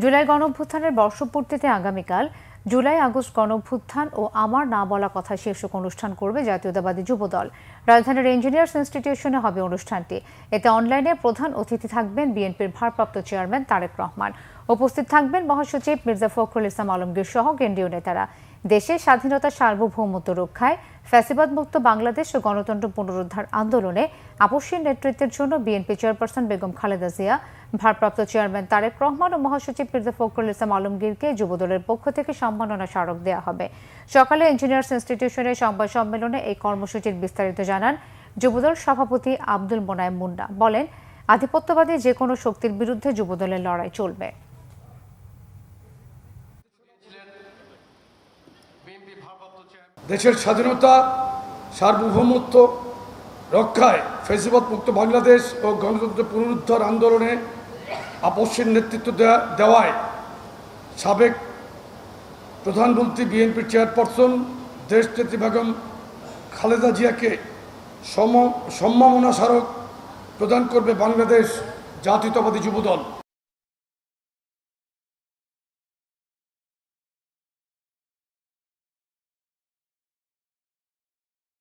জুলাই গণঅভ্যুত্থানের বর্ষপূর্তিতে আগামীকাল July August গণঅভ্যুত্থান ও আমার না বলা কথা শীর্ষক অনুষ্ঠান করবে জাতীয়তাবাদী যুবদল। রাজধানীর ইঞ্জিনিয়ার্স ইনস্টিটিউশনে হবে অনুষ্ঠানটি। এতে অনলাইনে প্রধান অতিথি থাকবেন বিএনপির ভারপ্রাপ্ত চেয়ারম্যান তারেক রহমান। উপস্থিত থাকবেন মহাসচিব মির্জা ফখরুল ইসলাম আলমগীর সহ কেন্দ্রীয় নেতারা। দেশের স্বাধীনতা সার্বভৌমত্ব রক্ষায়, ফ্যাসিবাদ মুক্ত বাংলাদেশ ও গণতন্ত্র পুনরুদ্ধার আন্দোলনে আপসীর নেতৃত্বের জন্য বিএনপি চেয়ারপারসন বেগম খালেদা জিয়া, ভারপ্রাপ্ত চেয়ারম্যান তারেক রহমান ও মহাসচিব মির্জা ফখরুল ইসলাম আলমগীরকে যুবদলের পক্ষ থেকে সম্মাননা স্মারক দেওয়া হবে। সকালে ইঞ্জিনিয়ার্স ইনস্টিটিউশনের সংবাদ সম্মেলনে এই কর্মসূচির বিস্তারিত জানান যুবদল সভাপতি আব্দুল মোনায়েম মুন্না। বলেন, আধিপত্যবাদী যে কোনো শক্তির বিরুদ্ধে যুবদলের লড়াই চলবে। দেশের স্বাধীনতা সার্বভৌমত্ব রক্ষায়, ফ্যাসিবাদ মুক্ত বাংলাদেশ ও গণতন্ত্র পুনরুদ্ধার আন্দোলনে আপসীর নেতৃত্ব দেওয়ায় সাবেক প্রধানমন্ত্রী বিএনপির চেয়ারপারসন দেশনেত্রী বেগম খালেদা জিয়াকে সম্মাননা স্মারক প্রদান করবে বাংলাদেশ জাতীয়তাবাদী যুবদল।